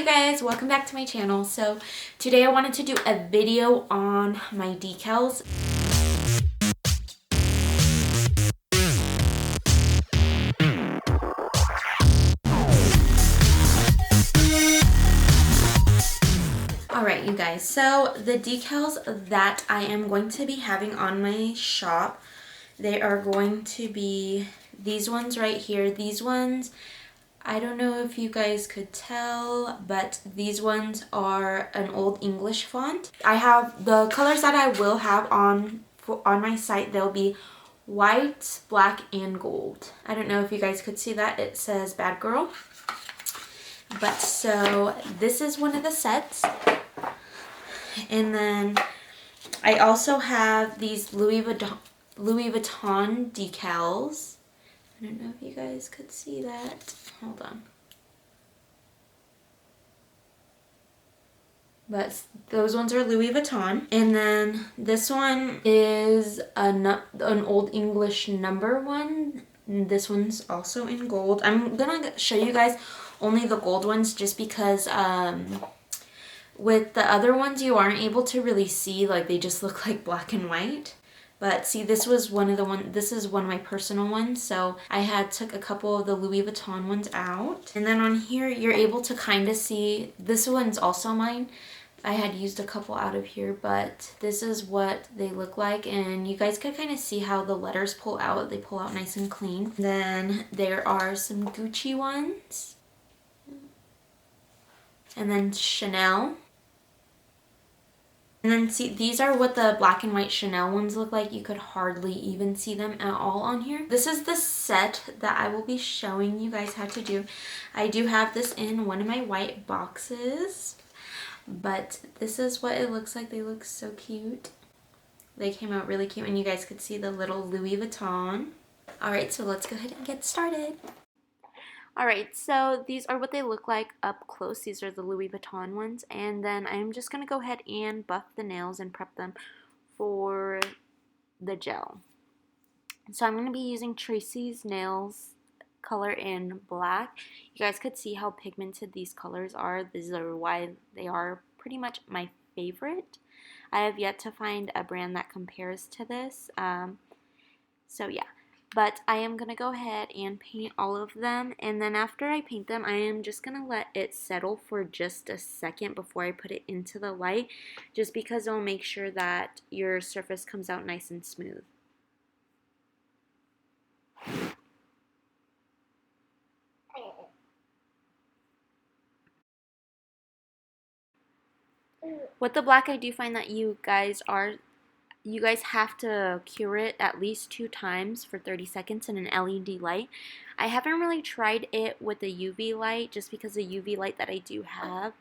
guys, welcome back to my channel. So today I wanted to do a video on my decals. Alright you guys, so the decals that I am going to be having on my shop, they are going to be these ones right here. These ones, I don't know if you guys could tell, but these ones are an Old English font. I have the colors that I will have on my site. They'll be white, black, and gold. I don't know if you guys could see that. It says Bad Girl. But so this is one of the sets. And then I also have these Louis Vuitton decals. I don't know if you guys could see that. Hold on. But those ones are Louis Vuitton. And then this one is an Old English number one. And this one's also in gold. I'm gonna show you guys only the gold ones just because with the other ones you aren't able to really see, like they just look like black and white. But see, this was this is one of my personal ones, so I took a couple of the Louis Vuitton ones out. And then on here, you're able to kind of see, this one's also mine. I had used a couple out of here, but this is what they look like. And you guys could kind of see how the letters pull out. They pull out nice and clean. Then there are some Gucci ones. And then Chanel. And then see, these are what the black and white Chanel ones look like. You could hardly even see them at all on here. This is the set that I will be showing you guys how to do. I do have this in one of my white boxes, but this is what it looks like. They look so cute. They came out really cute, and you guys could see the little Louis Vuitton. Alright, so let's go ahead and get started. Alright, so these are what they look like up close. These are the Louis Vuitton ones. And then I'm just going to go ahead and buff the nails and prep them for the gel. So I'm going to be using Tracy's Nails color in black. You guys could see how pigmented these colors are. These are why they are pretty much my favorite. I have yet to find a brand that compares to this. So yeah. But I am going to go ahead and paint all of them, and then after I paint them, I am just going to let it settle for just a second before I put it into the light, just because it'll make sure that your surface comes out nice and smooth. With the black, I do find that you guys have to cure it at least 2 times for 30 seconds in an LED light. I haven't really tried it with a UV light just because the UV light that I do have,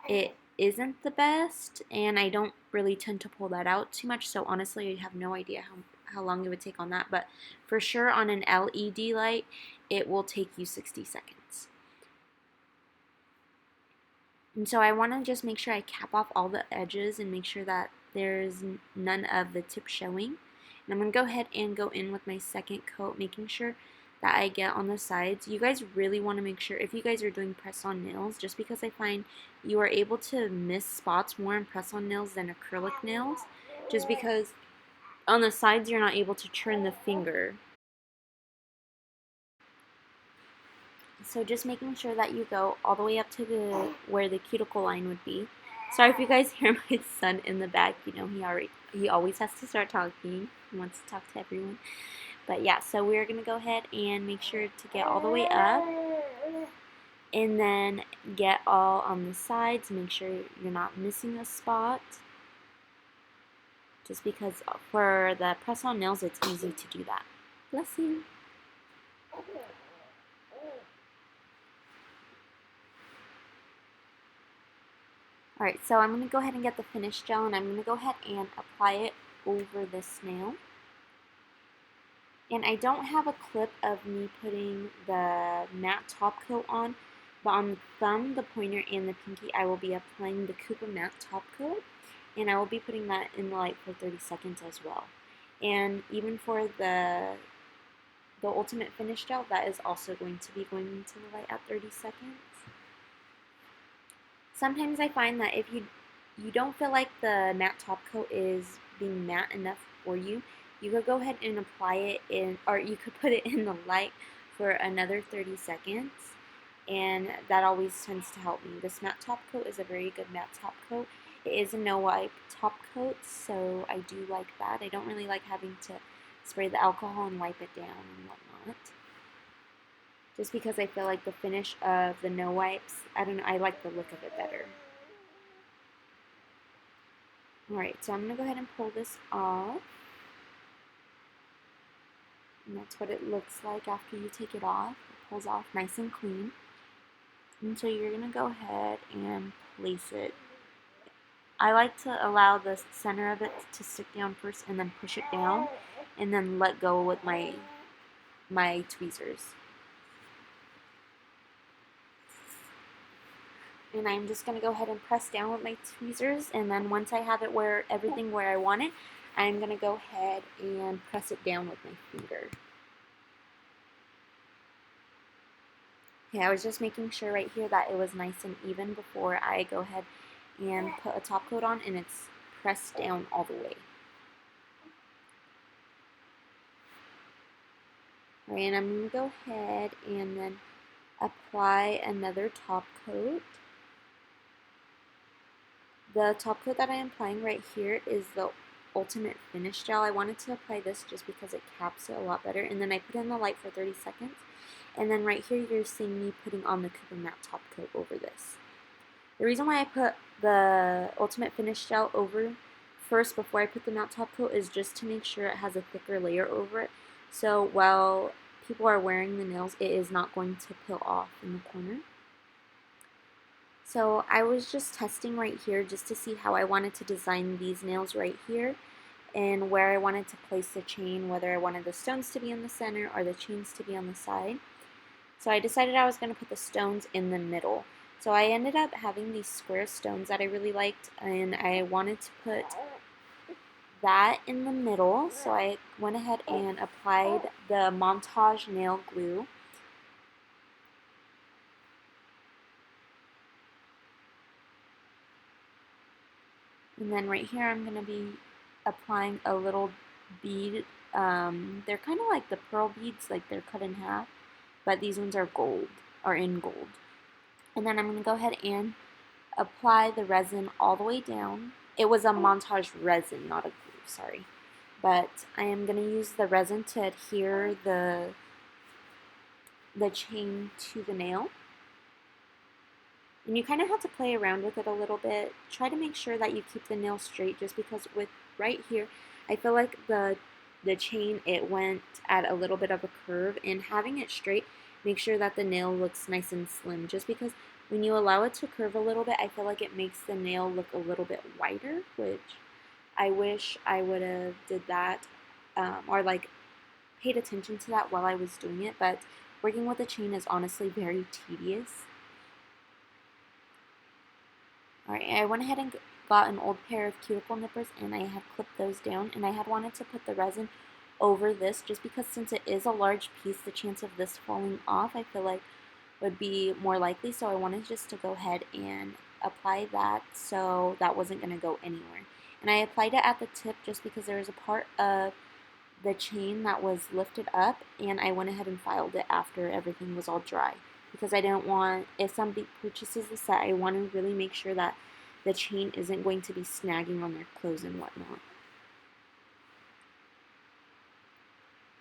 it isn't the best, and I don't really tend to pull that out too much, so honestly I have no idea how long it would take on that, but for sure on an LED light it will take you 60 seconds. And so I want to just make sure I cap off all the edges and make sure that there's none of the tip showing. And I'm going to go ahead and go in with my second coat, making sure that I get on the sides. You guys really want to make sure, if you guys are doing press-on nails, just because I find you are able to miss spots more in press-on nails than acrylic nails, just because on the sides you're not able to turn the finger. So just making sure that you go all the way up to where the cuticle line would be. Sorry if you guys hear my son in the back. You know, he always has to start talking. He wants to talk to everyone. But yeah, so we're going to go ahead and make sure to get all the way up. And then get all on the sides. Make sure you're not missing a spot. Just because for the press-on nails, it's easy to do that. Bless you. Alright, so I'm going to go ahead and get the finish gel, and I'm going to go ahead and apply it over this nail. And I don't have a clip of me putting the matte top coat on, but on the thumb, the pointer, and the pinky, I will be applying the Cooper matte top coat, and I will be putting that in the light for 30 seconds as well. And even for the ultimate finish gel, that is also going to be going into the light at 30 seconds. sometimes I find that if you don't feel like the matte top coat is being matte enough for you, you could go ahead and apply it in, or you could put it in the light for another 30 seconds, and that always tends to help me. This matte top coat is a very good matte top coat. It is a no wipe top coat, so I do like that. I don't really like having to spray the alcohol and wipe it down and whatnot, just because I feel like the finish of the no wipes, I don't know, I like the look of it better. Alright, so I'm going to go ahead and pull this off. And that's what it looks like after you take it off. It pulls off nice and clean. And so you're going to go ahead and place it. I like to allow the center of it to stick down first and then push it down and then let go with my tweezers. And I'm just going to go ahead and press down with my tweezers, and then once I have it everything where I want it, I'm going to go ahead and press it down with my finger. Okay, I was just making sure right here that it was nice and even before I go ahead and put a top coat on, and it's pressed down all the way. Alright, and I'm going to go ahead and then apply another top coat. The top coat that I am applying right here is the Ultimate Finish Gel. I wanted to apply this just because it caps it a lot better, and then I put it in the light for 30 seconds. And then right here you're seeing me putting on the Cooper Matte top coat over this. The reason why I put the Ultimate Finish Gel over first before I put the matte top coat is just to make sure it has a thicker layer over it. So while people are wearing the nails, it is not going to peel off in the corner. So I was just testing right here just to see how I wanted to design these nails right here and where I wanted to place the chain, whether I wanted the stones to be in the center or the chains to be on the side. So I decided I was going to put the stones in the middle. So I ended up having these square stones that I really liked, and I wanted to put that in the middle. So I went ahead and applied the Montage nail glue. And then right here I'm going to be applying a little bead. They're kind of like the pearl beads, like they're cut in half, but these ones are gold, or in gold. And then I'm going to go ahead and apply the resin all the way down. It was a Montage resin, not a glue, sorry. But I am going to use the resin to adhere the chain to the nail. And you kind of have to play around with it a little bit. Try to make sure that you keep the nail straight, just because with right here, I feel like the chain, it went at a little bit of a curve, and having it straight, make sure that the nail looks nice and slim, just because when you allow it to curve a little bit, I feel like it makes the nail look a little bit wider, which I wish I would have did that, or like paid attention to that while I was doing it, but working with a chain is honestly very tedious. Alright, I went ahead and got an old pair of cuticle nippers, and I had clipped those down, and I had wanted to put the resin over this just because since it is a large piece, the chance of this falling off I feel like would be more likely, so I wanted just to go ahead and apply that so that wasn't going to go anywhere. And I applied it at the tip just because there was a part of the chain that was lifted up, and I went ahead and filed it after everything was all dry, because I didn't want, if somebody purchases the set, I want to really make sure that the chain isn't going to be snagging on their clothes and whatnot.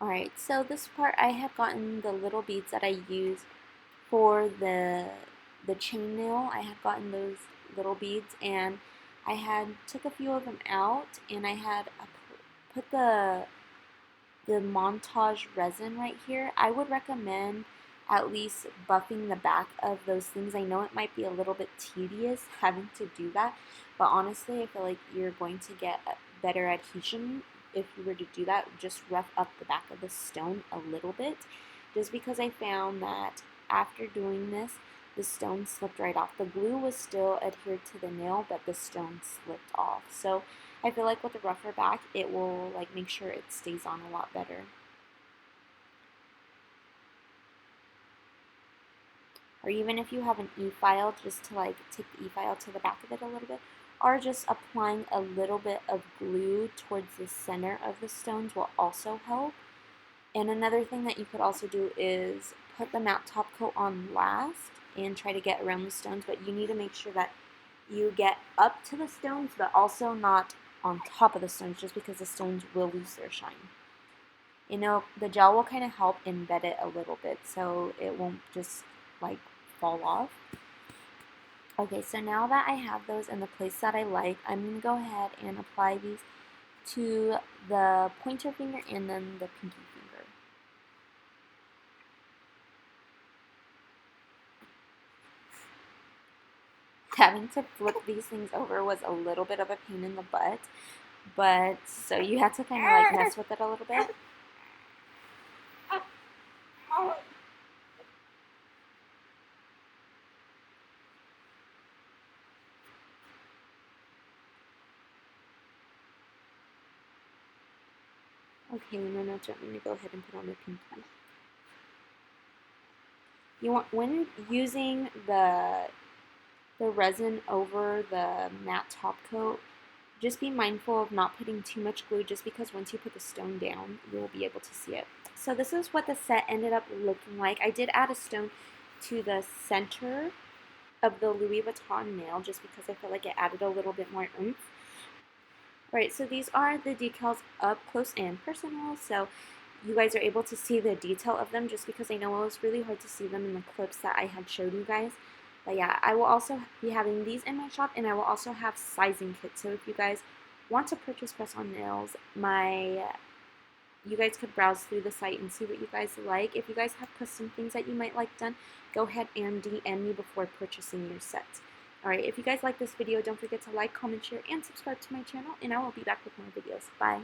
Alright, so this part I have gotten the little beads that I use for the chain nail. I had gotten those little beads, and I had took a few of them out, and I had put the Montage resin right here. I would recommend at least buffing the back of those things. I know it might be a little bit tedious having to do that, but honestly I feel like you're going to get better adhesion if you were to do that. Just rough up the back of the stone a little bit, just because I found that after doing this, the stone slipped right off. The glue was still adhered to the nail, but the stone slipped off. So I feel like with a rougher back, it will like make sure it stays on a lot better. or even if you have an e-file, just to like take the e-file to the back of it a little bit, or just applying a little bit of glue towards the center of the stones will also help. And another thing that you could also do is put the matte top coat on last and try to get around the stones, but you need to make sure that you get up to the stones, but also not on top of the stones, just because the stones will lose their shine. You know, the gel will kind of help embed it a little bit so it won't just like fall off. Okay, so now that I have those in the place that I like, I'm going to go ahead and apply these to the pointer finger and then the pinky finger. Having to flip these things over was a little bit of a pain in the butt, but so you have to kind of like mess with it a little bit. Okay, and then I'm going to go ahead and put on the pinky. You want, when using the resin over the matte top coat, just be mindful of not putting too much glue, just because once you put the stone down, you will be able to see it. So this is what the set ended up looking like. I did add a stone to the center of the Louis Vuitton nail just because I felt like it added a little bit more oomph. Alright, so these are the decals up close and personal, so you guys are able to see the detail of them, just because I know it was really hard to see them in the clips that I had showed you guys. But yeah, I will also be having these in my shop, and I will also have sizing kits. So if you guys want to purchase press-on nails, you guys could browse through the site and see what you guys like. If you guys have custom things that you might like done, go ahead and DM me before purchasing your sets. Alright, if you guys like this video, don't forget to like, comment, share, and subscribe to my channel, and I will be back with more videos. Bye!